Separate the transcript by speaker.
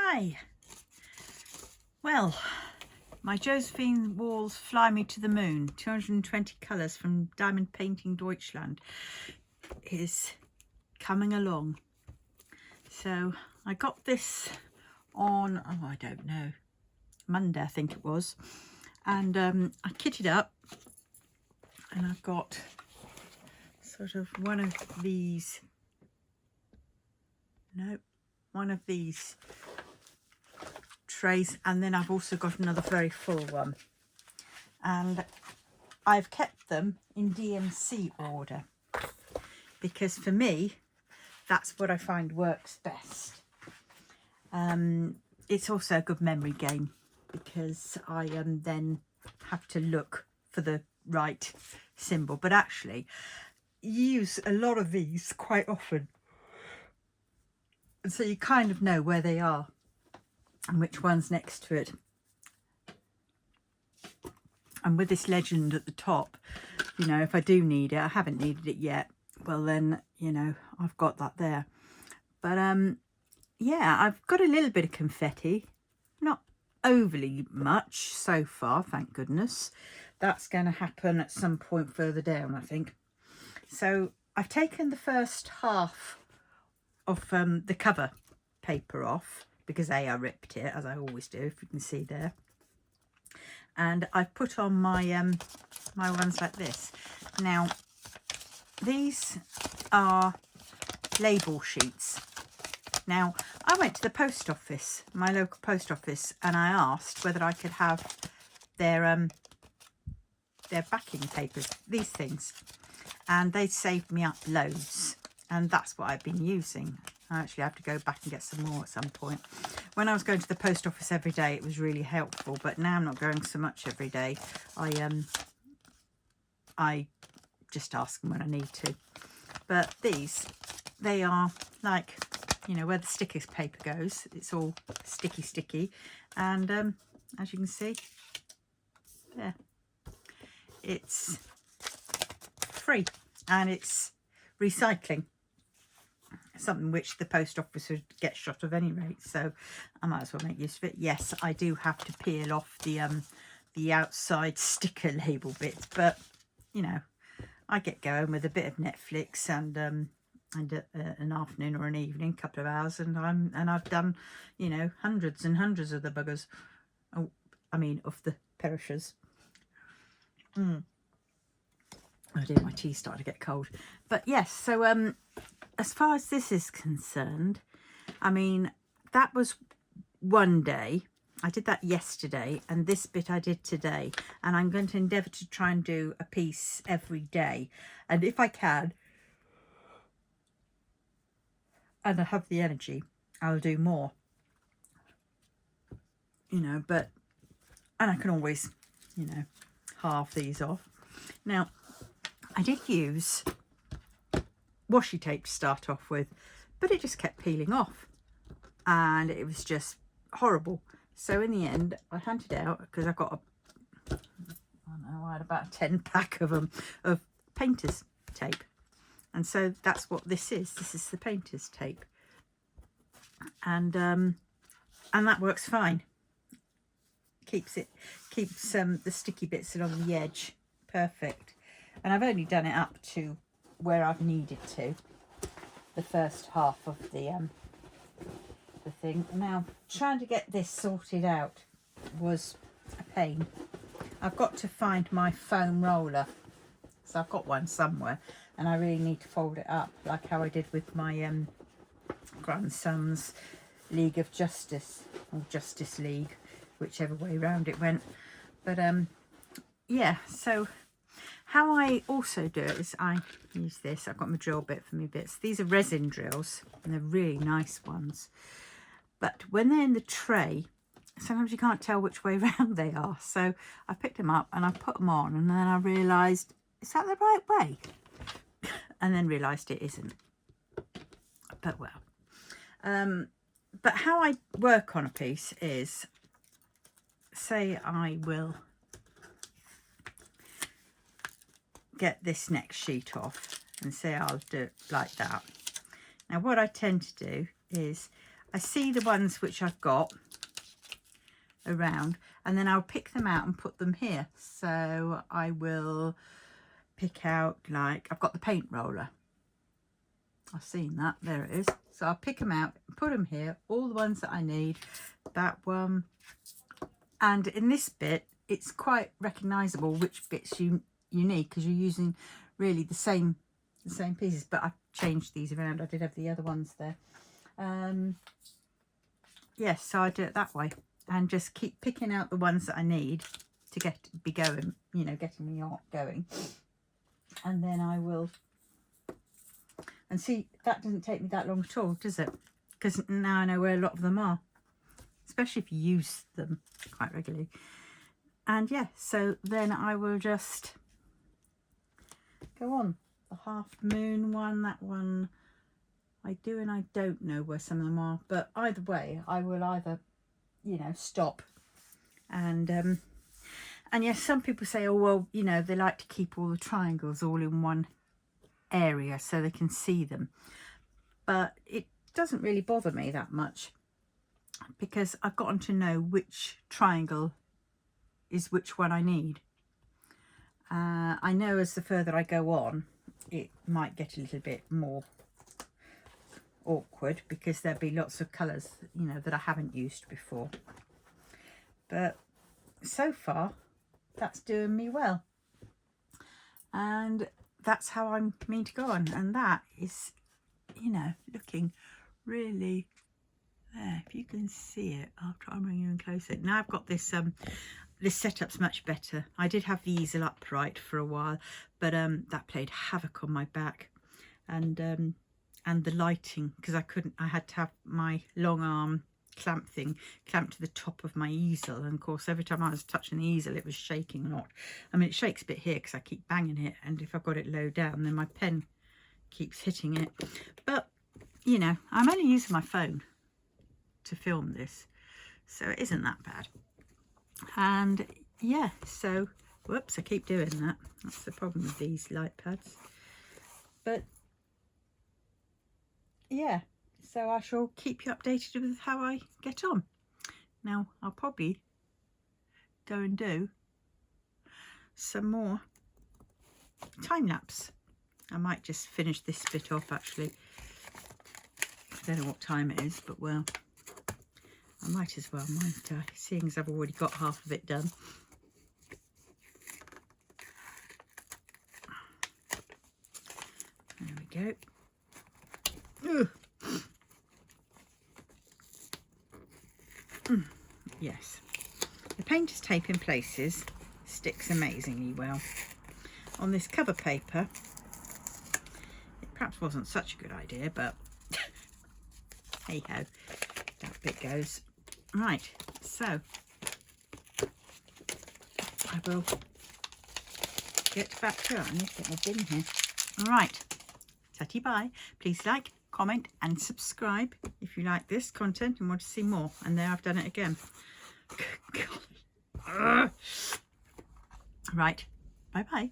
Speaker 1: Hi. Well, my Josephine Wall's Fly Me to the Moon 220 colours from Diamond Painting Deutschland is coming along. So I got this on, I don't know, Monday I think it was, and I kitted up, and I've got sort of one of these trays, and then I've also got another very full one, and I've kept them in DMC order because for me that's what I find works best. It's also a good memory game because I then have to look for the right symbol, but actually use a lot of these quite often, and so you kind of know where they are and which one's next to it. And with this legend at the top, you know, if I do need it, I haven't needed it yet, well then, you know, I've got that there. But yeah, I've got a little bit of confetti, not overly much so far, thank goodness. That's going to happen at some point further down, I think. So I've taken the first half of the cover paper off because I ripped it, as I always do, if you can see there. And I've put on my my ones like this. Now, these are label sheets. Now, I went to the post office, my local post office, and I asked whether I could have their backing papers, these things, and they saved me up loads, and that's what I've been using. I actually have to go back and get some more at some point. When I was going to the post office every day, it was really helpful, but now I'm not going so much every day. I just ask them when I need to. But these, they are like, you know, where the sticker paper goes, it's all sticky, and as you can see there, it's free and it's recycling, something which the post office would get shot of any rate, so I might as well make use of it. Yes, I do have to peel off the outside sticker label bits, but you know, I get going with a bit of Netflix and an afternoon or an evening, couple of hours, and I've done, you know, hundreds and hundreds of the buggers. Oh, I mean, of the perishers. Oh dear, my tea's starting to get cold. But yes, so as far as this is concerned, I mean, that was one day. I did that yesterday, and this bit I did today, and I'm going to endeavour to try and do a piece every day, and if I can and I have the energy, I'll do more, you know, but, and I can always, you know, halve these off. Now, I did use washi tape to start off with, but it just kept peeling off and it was just horrible. So in the end, I hunted out, because I got I don't know, I had about a 10 pack of them, of painter's tape. And so that's what this is. This is the painter's tape. And that works fine. Keeps the sticky bits along the edge perfect. And I've only done it up to where I've needed to, the first half of the thing. Now, trying to get this sorted out was a pain. I've got to find my foam roller, so I've got one somewhere, and I really need to fold it up like how I did with my grandson's League of Justice, or Justice League, whichever way round it went. But yeah, so how I also do it is I use this. I've got my drill bit for me bits. These are resin drills, and they're really nice ones. But when they're in the tray, sometimes you can't tell which way round they are. So I picked them up and I put them on, and then I realised, is that the right way? And then realised it isn't. But well. But how I work on a piece is, say I will get this next sheet off and say I'll do it like that. Now what I tend to do is I see the ones which I've got around, and then I'll pick them out and put them here. So I will pick out, like, I've got the paint roller. I've seen that, there it is. So I'll pick them out, put them here, all the ones that I need, that one. And in this bit, it's quite recognisable which bits you need, because you're using really the same pieces, but I've changed these around. I did have the other ones there. Yes, so I do it that way and just keep picking out the ones that I need to be going, you know, getting me going. And then I will, and see, that doesn't take me that long at all, does it? Because now I know where a lot of them are, especially if you use them quite regularly. And yeah, so then I will just go on. The half moon one, that one I do and I don't know where some of them are, but either way I will either, you know, stop. And yes, some people say, oh well, you know, they like to keep all the triangles all in one area so they can see them, but it doesn't really bother me that much, because I've gotten to know which triangle is which one I need. I know as the further I go on, it might get a little bit more awkward, because there'll be lots of colours, you know, that I haven't used before. But so far, that's doing me well. And that's how I mean to go on. And that is, you know, looking really there. If you can see it, I'll try and bring you in closer. Now I've got this this setup's much better. I did have the easel upright for a while, but that played havoc on my back, and the lighting, because I had to have my long arm clamp thing clamped to the top of my easel, and of course every time I was touching the easel it was shaking a lot. I mean, it shakes a bit here because I keep banging it, and if I've got it low down then my pen keeps hitting it. But you know, I'm only using my phone to film this, so it isn't that bad. And yeah, so whoops, I keep doing that. That's the problem with these light pads. But yeah, so I shall keep you updated with how I get on. Now I'll probably go and do some more time lapse. I might just finish this bit off actually. I don't know what time it is, but well, I might as well, mightn't I? Seeing as I've already got half of it done. There we go. Yes, the painter's tape in places sticks amazingly well. On this cover paper, it perhaps wasn't such a good idea, but hey ho, that bit goes. Right, so I will get back to it. I need to get my bin here. All right, tatty bye. Please like, comment and subscribe if you like this content and want to see more. And there, I've done it again. Right, bye bye.